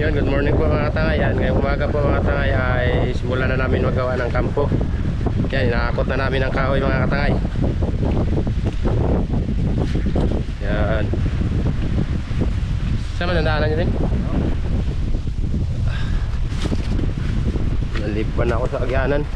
Yun, good morning po mga katangay. Yan, ngayong umaga po mga katangay ay simulan na namin magawa ng kampo. Yan, inaakot na namin ang kahoy mga katangay. Yan. Saan man ang daanan nyo rin? Nalipan ako sa agyanan.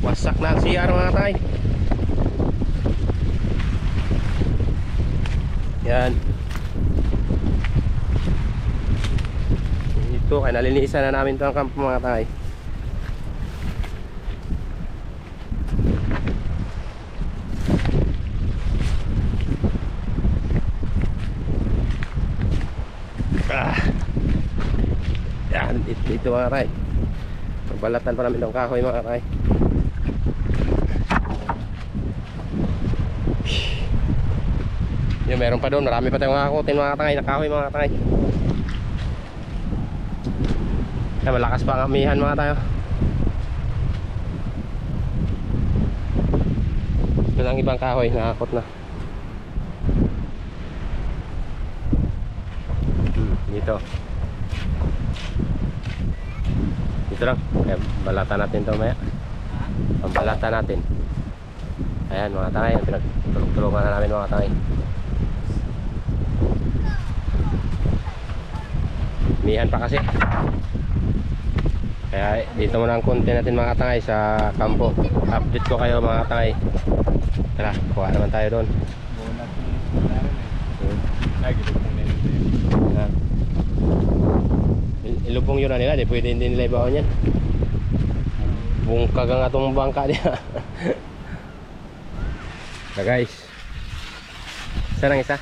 Wasak na ang CR mga katangay. Yan. Ito, kaya nalinisan na namin ito ang kampo mga katangay. Yan, ito mga katangay. Pagbalatan pa namin itong kahoy mga katangay. Yung meron pa doon, marami pa tayong akakutin mga katangay, nakahoy mga katangay. Kaya malakas pa ang amihan mga tayo. Yun ang ibang kahoy, nakakot na. Dito. Dito lang, kaya balatan natin ito maya. Pambalatan natin. Ayan mga katangay, pinagtulungan na namin mga katangay. Mihan pa kasi. Kaya dito muna ang content natin mga katangay sa kampo. Update ko kayo mga katangay. Tara, kuha naman tayo doon. Ilubong yun na nila, di pwede hindi nila ibaon yan. Bungkag ang atong bangka niya. So guys, saan ang isa?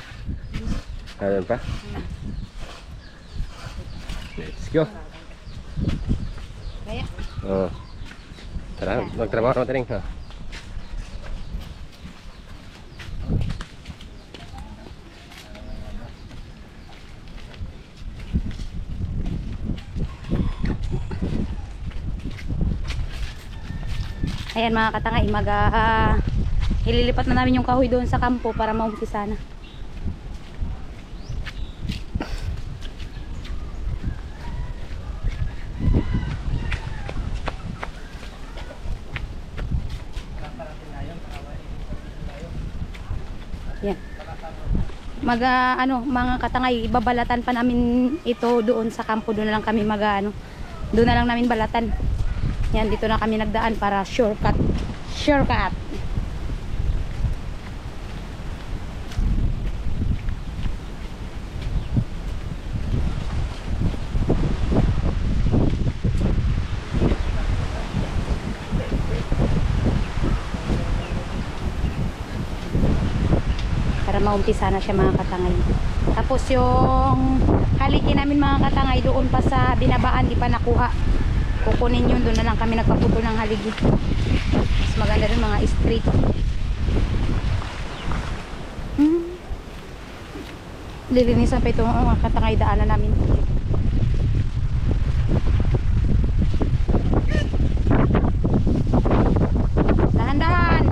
Ayan pa. Let's go. Kaya? Oo. Tara, magtrabaho naman tayo. Ayan mga katangay, ililipat na namin yung kahoy doon sa kampo para maumpisa na. Yan. Mga katangay, babalatan pa namin ito doon sa kampo. Doon na lang kami doon na lang namin balatan. Yan, dito na kami nagdaan para shortcut. Shortcut. Para maumpisa na siya mga katangay. Tapos yung haligi namin mga katangay doon pa sa binabaan, di pa nakuha. Kukunin yun, doon na lang kami nagpaputol ng haligi. Mas maganda rin mga street. Lilinisan pa ito mga katangay, daanan namin. Dahan-dahan.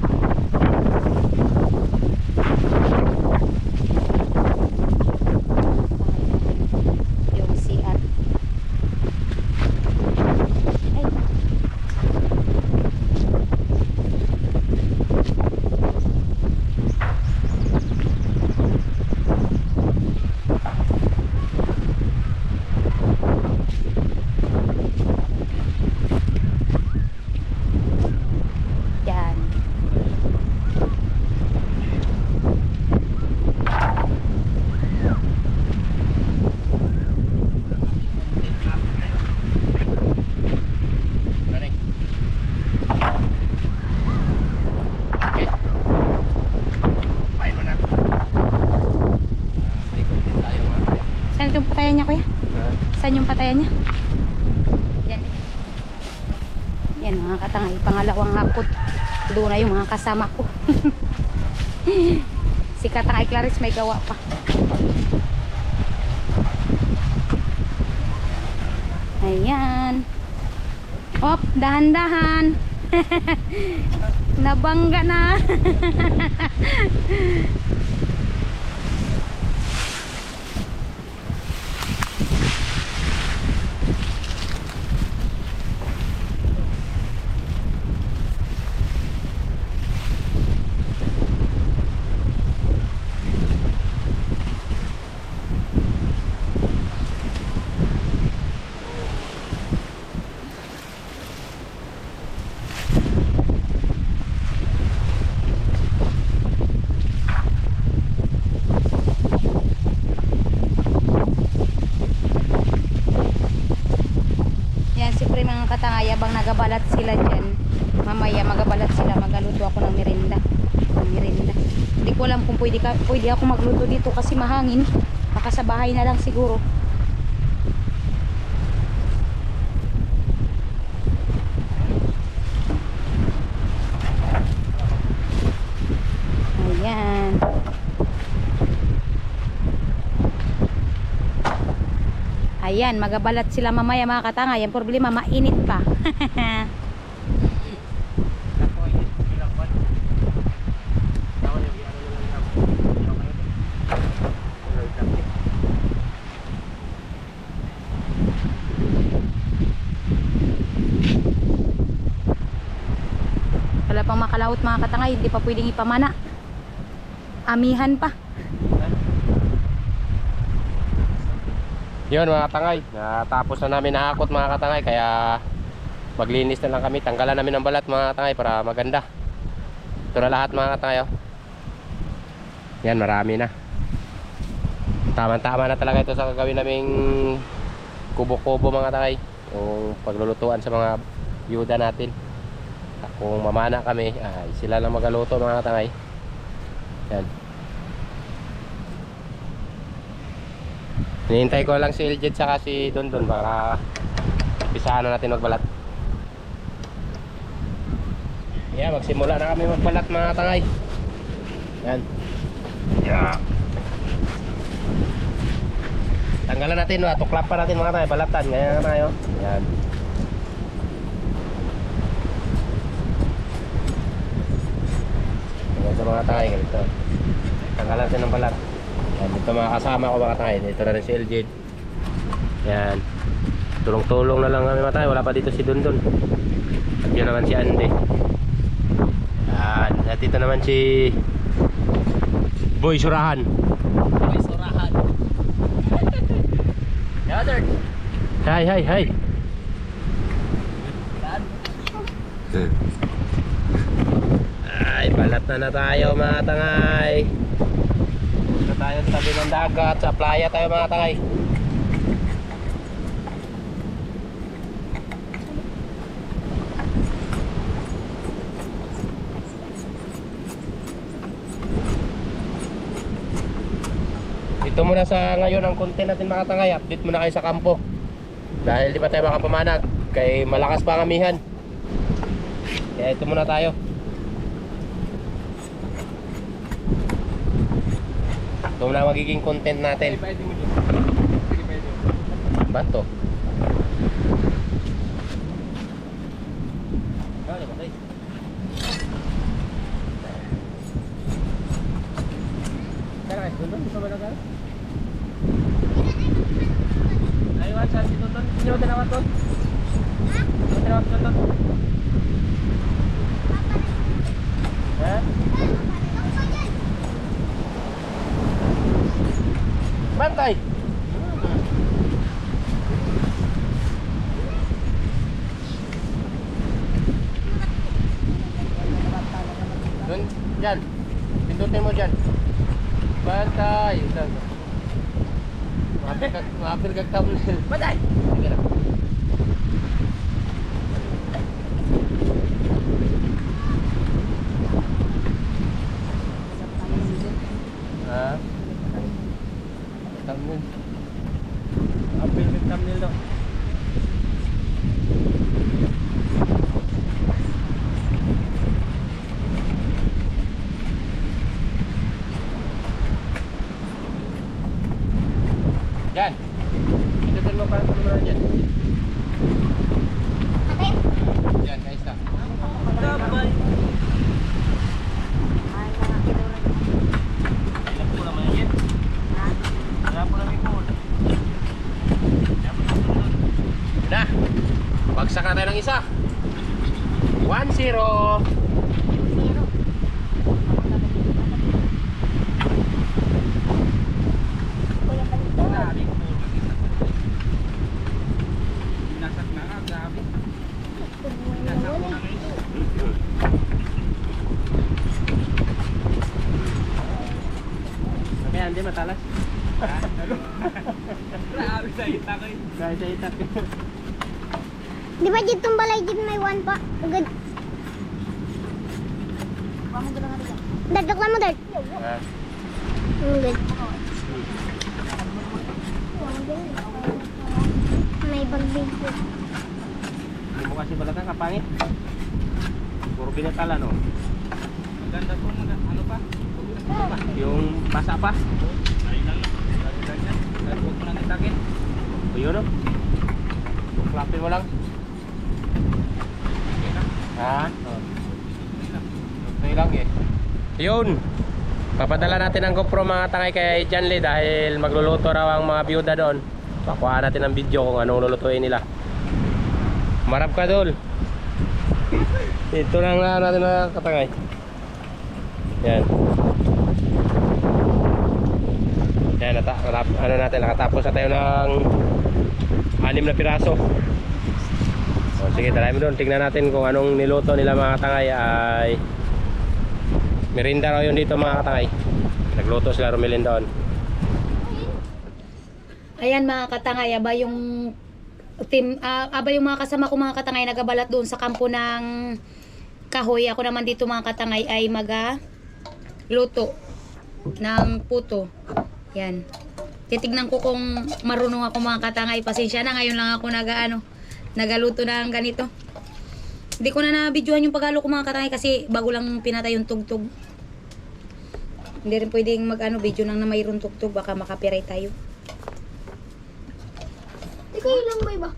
Yung CR. Saan yung patayan niya, kuya? Saan yung patayan niya? Yan. Yan mga katangay, pangalawang hapot. Doon na yung mga kasama ko. Si Katangay Clarice may gawa pa. Ayan. Op, dahan-dahan. Nabangga na. Yan, siyempre mga katangay, abang nagabalat sila dyan. Mamaya magabalat sila, magaluto ako ng merinda. Hindi ko alam kung pwede ako magluto dito kasi mahangin. Baka sa bahay na lang siguro. Ayan. Ayan, magabalat sila mamaya mga katangay. Ang problema, mainit pa. Wala pang makalawot mga katangay. Hindi pa pwedeng ipamana. Amihan pa. Yun mga katangay, natapos na namin nahakot mga katangay, kaya maglinis na lang kami, tanggalan namin ng balat mga katangay para maganda. Ito na lahat mga katangay, oh. Yan, marami na. Tama-tama na talaga ito sa gagawin naming kubo-kubo mga katangay, yung paglulutuan sa mga byuda natin. Kung mamana kami, ay sila lang magaluto mga katangay. Yan. Hinihintay ko lang si Eljed saka si Dondon para pisahan na natin magbalat. Yeah, magsimula na kami magbalat mga tangay. Yan. Yeah. Tanggalan natin, tuklap pa natin mga tangay, balatan. Ganyan na tayo. Yan. Ganyan sa mga tangay, ganito. Tanggalan natin ng balat. Yan, dito mga kasama ko mga tangay. Dito na rin si Eljed. Yan. Tulong-tulong na lang kami mga tangay. Wala pa dito si Dondon. At yun naman si Ande. Yan. At dito naman si Boy Surahan. Boy Surahan. Yodert. Hi, hi, hi. Yan. Ay, balat na tayo mga tangay. Dito tayo sa tabi ng dagat. Sa playa tayo mga tangay. Ito muna sa ngayon ang content natin mga tangay. Update muna kayo sa kampo. Dahil di pa tayo makapamanag. Kay malakas pa ang amihan. Kaya ito muna tayo. Ito muna magiging content natin. Bato. Ayun, saan si Tuton? Sino ba naman to? Sino ba naman to? Ha? Bantay! Doon, dyan. Pindutin mo dyan. Bantay! Mapil kag thumbnail. Bantay! Sige lang. Ha? Thumbnail. Mapil kag thumbnail daw. Yan. Pindutin mo para tumulong dyan. Bagsak na tayo ng isa. 1-0. Nasak na nga, grabe. Nasak ko na ngayon. Kaya hindi matalas. Grabe sa itak eh. Kaya sa itak. Di ba dito balay dito may one pa? Agad. Dadok lang mo, Dad. Agad. May pagbigyo. Hindi mo kasi balatan kapangit. Puro binatala no. Maganda po, ano pa? Yung basa pa. Ayun lang. Dahil huwag mo lang itakin. O yun no. Klapin mo lang. Okay na. Ha? Okay na. Okay lang eh. Yun. Papadala natin ang GoPro mga tangay kay John Lee dahil magluluto raw ang mga byuda doon. Pakuha natin ang video kung anong lulutuin nila. Marap ka dol. Ito lang na natin mga katangay. Yan. Yan, ano natin, nakatapos na tayo ng 6 na piraso. O, sige, try mo doon. Tingnan natin kung anong niluto nila mga katangay ay merinda raw yun dito mga katangay. Nagluto sila Romilin doon. Ayan mga katangay, aba yung mga kasama ko mga katangay nagabalat doon sa kampo ng kahoy. Ako naman dito mga katangay ay luto ng puto. Yan. Titignan ko kung marunong ako mga katangay. Pasensya na, ngayon lang ako nagaluto ng ganito. Hindi ko na na-videohan yung paghalo ko mga katangay kasi bago lang pinatay yung tugtog. Hindi rin pwedeng video nang na mayroon tugtog, baka makapiray tayo. Ikaw ilang bay ba?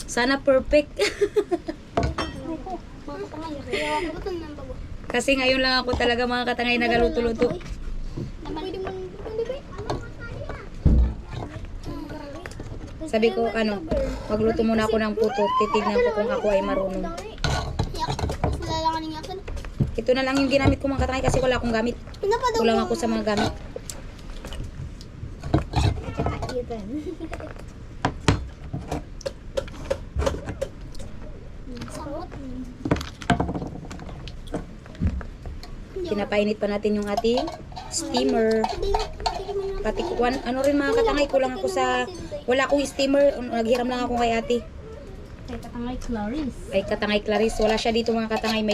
Sana perfect. Kasi ngayon lang ako talaga mga katangay nagaluto-luto. Sabi ko magluto muna ako ng puto. Titignan ko kung ako ay marunong. Ito na lang yung ginamit ko mga katangay kasi wala akong gamit. Kulang ako sa mga gamit. Pinapainit pa natin yung ating steamer. Pati rin mga katangay, kulang ako wala akong steamer, naghiram lang ako kay ate. Kay Katangay Clarice, wala siya dito mga katangay,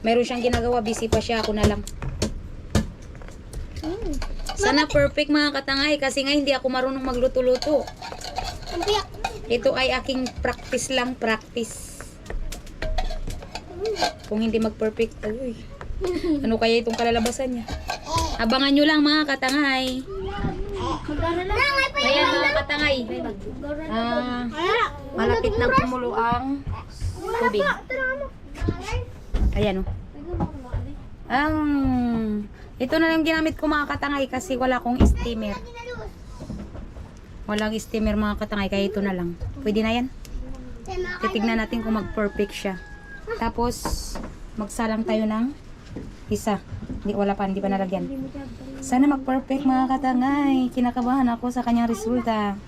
mayroon siyang ginagawa, busy pa siya, ako na lang. Sana perfect mga katangay, kasi nga hindi ako marunong magluto-luto. Ito ay aking practice lang, practice. Kung hindi mag-perfect, ano kaya itong kalalabasan niya? Abangan nyo lang mga katangay. Ayan mga katangay. Malapit nang kumulo ang tubig. Ayan ito na lang ginamit ko mga katangay kasi wala akong steamer. Walang steamer mga katangay kaya ito na lang. Pwede na yan. Titignan natin kung mag-perfect siya. Tapos magsalang tayo ng isa. Hindi pa nalagyan. Sana mag-perfect mga katangay. Kinakabahan ako sa kanyang resulta.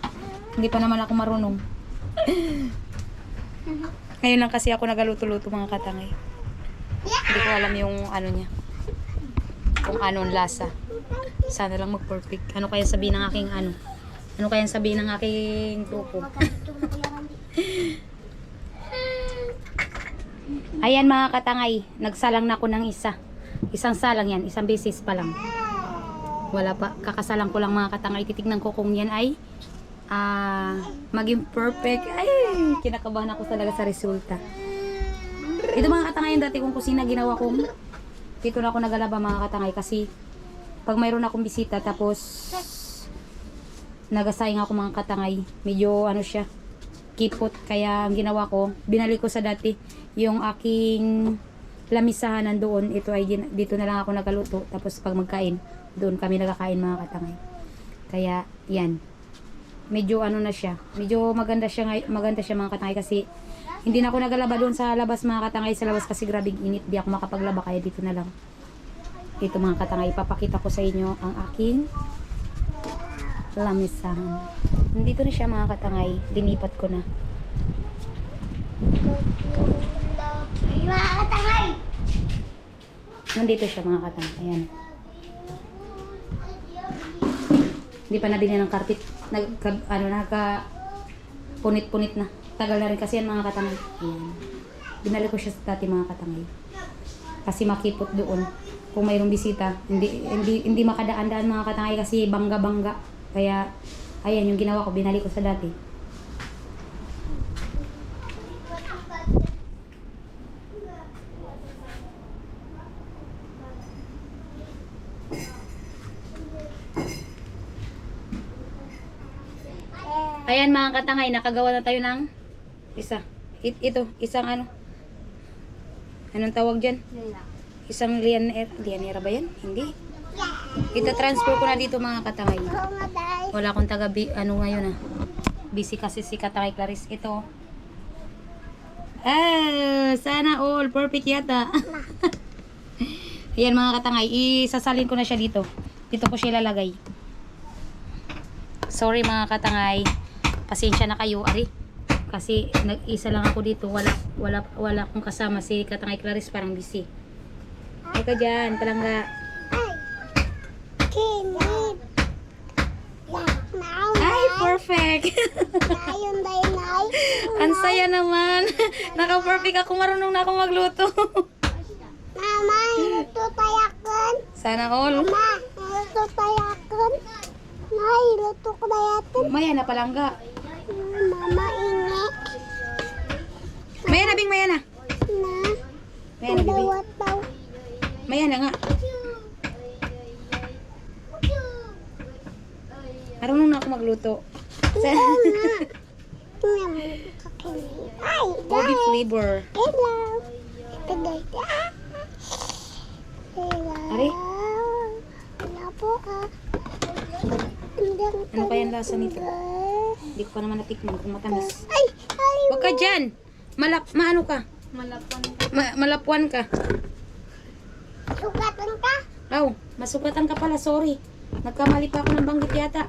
Hindi pa naman ako marunong. Ngayon lang kasi ako nagaluto-luto mga katangay. Hindi ko alam yung niya. Kung anong lasa. Sana lang mag-perfect. Ano kaya sabihin ng aking Ano kaya sabihin ng aking grupo? Ayan mga katangay. Nagsalang na ako ng isa. Isang salang yan, isang beses pa lang. Wala pa, kakasalang ko lang mga katangay. Titignan ko kung yan ay maging perfect. Ay, kinakabahan ako talaga sa resulta. Ito mga katangay, yung dati kong kusina ginawa kong dito na ako nagalaba mga katangay kasi pag mayroon akong bisita tapos nagasayang ako mga katangay, medyo siya, kipot. Kaya ang ginawa ko, binalik ko sa dati yung aking lamisahan nandoon. Ito ay dito na lang ako nagaluto. Tapos pag magkain, doon kami nagkakain mga katangay. Kaya, yan. Medyo ano na siya. Medyo maganda siya, maganda siya mga katangay kasi hindi na ako nagalaba doon sa labas mga katangay. Sa labas kasi grabing init. Di ako makapaglaba kaya dito na lang. Ito mga katangay. Papakita ko sa inyo ang aking lamisan. Nandito na siya mga katangay. Linipat ko na. Mga katangay! Nandito siya mga katangay. Ayan. Hindi pa nabili ng carpet. Punit-punit na. Tagal na rin kasi yan mga katangay. Ayan. Binalik ko siya sa dati mga katangay. Kasi makipot doon. Kung mayroong bisita, hindi makadaan-daan mga katangay kasi bangga-bangga. Kaya, ayan yung ginawa ko. Binalik ko sa dati. Ayan mga katangay, nakagawa na tayo ng isa. Ito, isang ano. Anong tawag dyan? Isang lianera ba yan? Hindi. Ita-transfer ko na dito mga katangay. Wala akong ano ngayon ah. Busy kasi si Katangay Clarice. Ito. Sana all. Perfect yata. Ayan mga katangay, isasalin ko na siya dito. Dito ko siya ilalagay. Sorry mga katangay. Pasensya na kayo, ari. Kasi nag-isa lang ako dito. Wala akong kasama. Si Katangay Clarice parang busy. Eka dyan, palangga. Kinid. Ay, perfect. Ayun dahil na ay. Ang saya naman. Naka-perfect ako. Marunong na akong magluto. Mama, luto tayakan. Sana all. Mama, luto tayakan. Nay, luto ko na yatin. Maya na palangga. Mama, ingi. Maya na, Bing. Maya na. Na, Maya na, Bibi. dawat daw. Maya na nga. Marunong na ako magluto. Ay, Kobe guys. flavor. Hello. Ito guys. Hello. Ari? Hello po ah. Ano kaya ang lasa nito? Hindi ko pa naman natikman kung matamis. Ay, ay. Huwag ka dyan. Maano ka? Malapuan ka. Sugatan ka? Aw, masugatan ka pala. Sorry. Nagkamali pa ako ng banggit yata.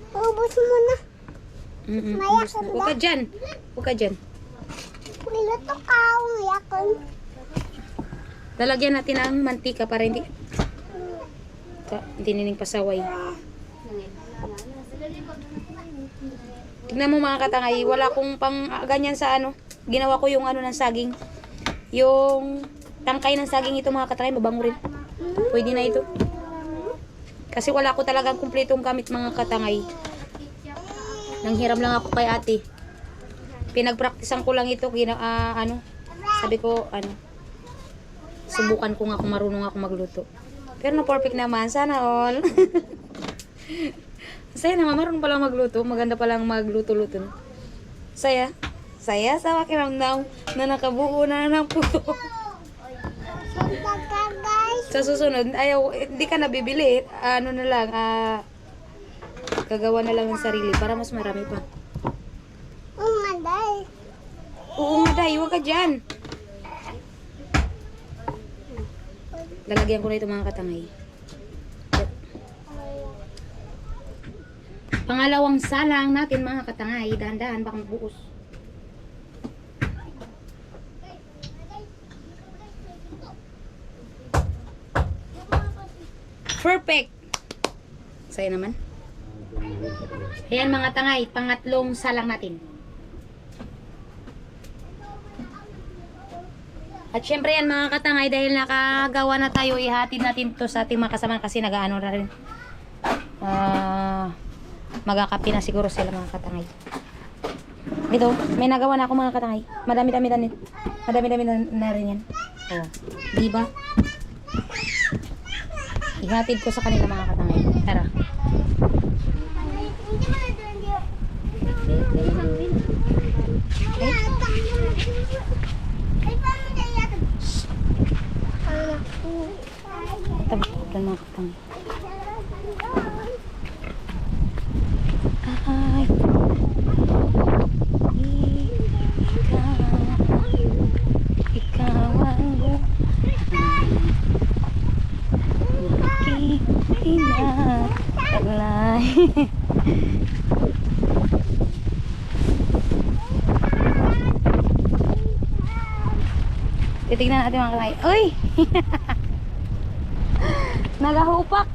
Ubus mo na. Mayakan Huwag ka dyan. Huwag ka dyan. Niluto ka. Mayakan. Lalagyan natin ang mantika para hindi nining pasaway. Tignan mo mga katangay, wala akong pang ganyan sa ano. Ginawa ko yung ano ng saging. Yung tangkay ng saging ito mga katangay, mabango rin. Pwede na ito. Kasi wala ko talagang kumpletong gamit mga katangay. Nanghiram lang ako kay ate. Pinagpraktisan ko lang ito. Sabi ko, subukan ko nga kung marunong ako magluto. Pero na perfect naman. Sana all. Saya naman, marunong palang magluto. Maganda palang magluto-luto. Saya sa pakiramdam na nakabuo na ng puto. Santa ka guys. Sa susunod, hindi ka nabibili. Ano na lang, gagawa na lang ng sarili para mas marami pa. Umaday. Oo nga day, huwag ka dyan. Lalagyan ko na ito mga katangay. Pangalawang salang natin mga katangay. Dahan-dahan, baka mabuos. Perfect! Saya naman. Ayan mga tangay, pangatlong salang natin. At syempre yan mga katangay, dahil nakagawa na tayo, ihatid natin to sa ating mga kasama kasi nag-ano na rin. Magkakapi na siguro sila mga katangay. Ito, may nagawa na ako mga katangay. Madami-dami na rin yan. Oh, diba? Ihatid ko sa kanila mga katangay. Tara. Tabi mga katangay. Titignan natin mga katangay. Uy! Nagahupak.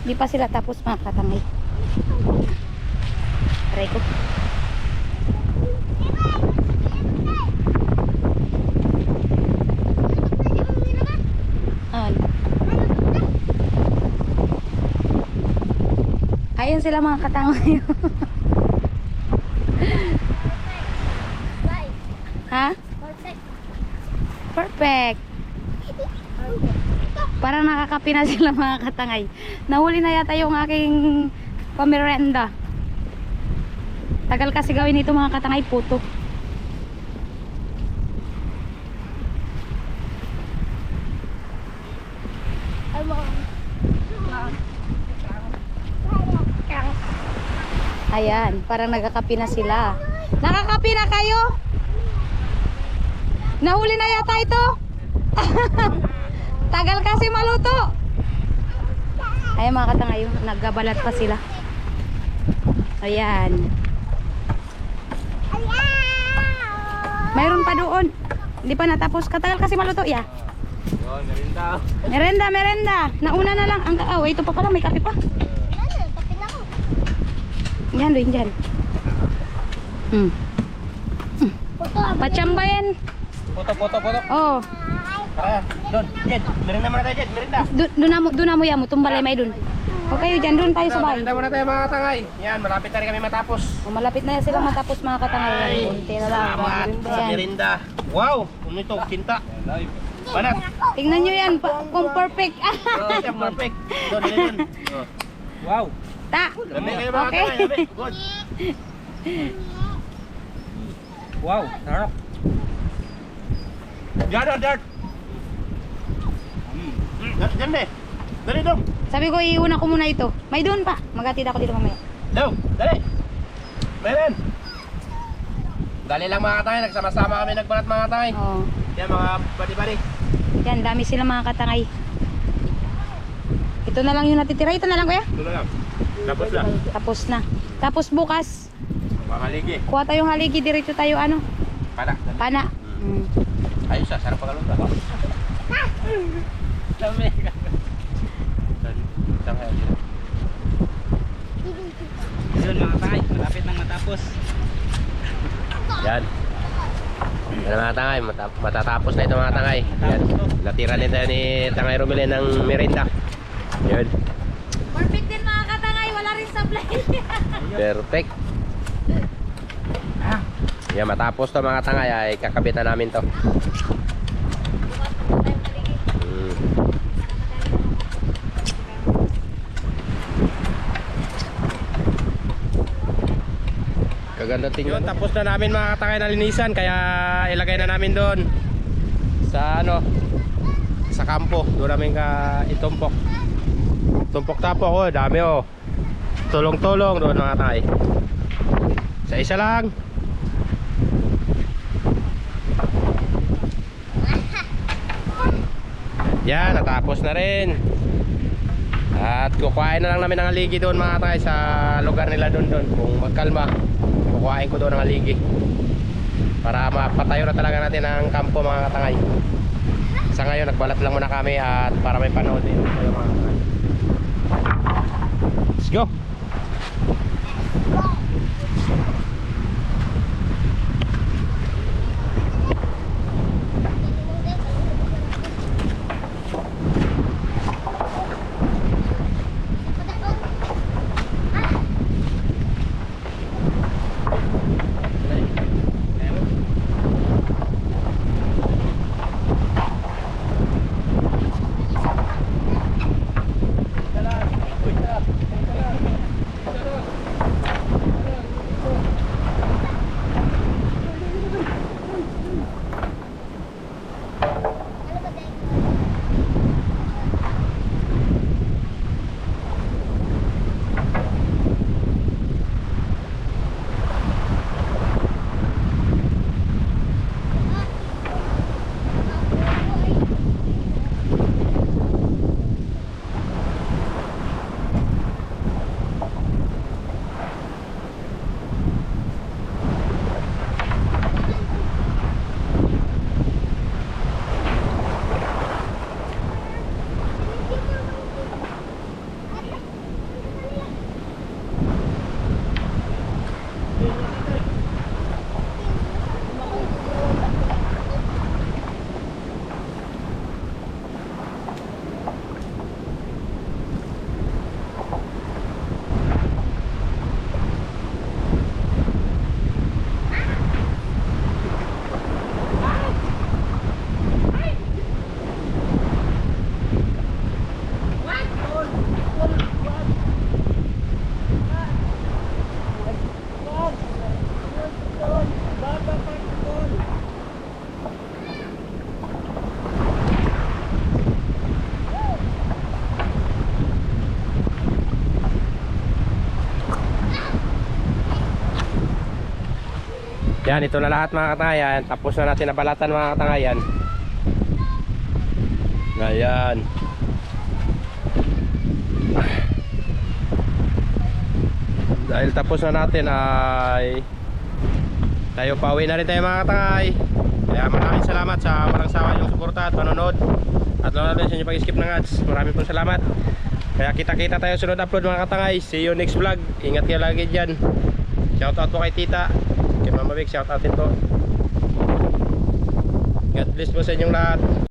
Di pa sila tapos mga katangay. Aray ko. Ano? Ayun sila mga katangay. Ha? Perfect. Parang nakakapi na sila mga katangay. Nahuli na yata yung aking pamerenda. Tagal kasi gawin ito mga katangay, puto. Ayan, parang nagkakapi na sila. Nakakapi na kayo? Nahuli na yata ito. Tagal kasi maluto. Ayan mga katangay, naggabalat pa sila. Ayan. Mayroon pa doon. Hindi pa natapos. Katagal kasi maluto, ya. Yun, merinda. Merenda, merenda. Nauna na lang ang kakao. Ito pa pala, may kape pa. Yan, doon dyan. Pachamba yan. Foto. Oh. Tara, doon. Jed, merinda muna tayo, Jed. Merinda. Doon na mo yan mo. Tumbalay may doon. O kayo dyan, doon tayo sa bahay. Merinda muna tayo mga katangay. Yan, malapit na rin kami matapos. O, malapit na yan sila matapos mga katangay. Kunti na lang. Salamat sa Ayan. merinda. Wow, ano ito? Kinta. Banat. Tingnan nyo yan, kung perfect. Oh, perfect. Doon. Oh. Wow. Ta. Dami kayo mga Okay. katangay. Dami. Good. Wow, sarap. Dart. Diyan deh. Dali dong. Sabi ko, iuna ko muna ito. May doon pa. Maghatid ako dito mamaya. Dali. Meron. Dali lang mga katangay. Nagsama-sama kami nagbalat mga katangay. Oh. Yan mga bali-bali. Yan, dami sila mga katangay. Ito na lang yung natitira. Ito na lang kuya. Ito na lang. Tapos lang. Tapos na. Tapos bukas, Mga haligi. kuha tayong haligi. Diretso tayo ano? Pana. Ayos siya. Sarap pagkaluto. Dami. Yun mga tay, malapit nang matapos. Yan. Yan mga tangay, matatapos na ito mga tangay. Yan. Natira din tayo ni Tangay Romilin ng merinda. Yan. Perfect din mga katangay. Wala rin supply. Perfect. Yan, matapos to mga tangay ay kakabitan namin to. Kaganda tingnan. Yun, tapos na namin mga katangay na linisan kaya ilagay na namin doon sa ano, sa kampo. Doon namin itumpok. Tumpok-tapok, oh, dami oh. Tulong-tulong doon mga katangay. Sa isa lang. Yan, natapos na rin. At kukuhain na lang namin ng aligi doon mga katangay sa lugar nila doon. Kung magkalma, kukuhain ko doon ng aligi para mapatayo na talaga natin ang kampo mga katangay. Sa ngayon nagbalat lang muna kami at para may panood din kayo mga katangay. Let's go. Yan, ito na lahat mga katangayan. Tapos na natin nabalatan mga katangayan. Ayan. Dahil tapos na natin ay tayo pauwi na rin tayo mga katangay. Kaya maraming salamat sa walang sawa yung suporta at panonood. At lalo na sa inyo pag-skip ng ads. Maraming pong salamat. Kaya kita-kita tayo sunod upload mga katangay. See you next vlog. Ingat kayo lagi dyan. Shoutout po kay tita, kay Mama Vic, shoutout din po. God bless po sa inyong lahat.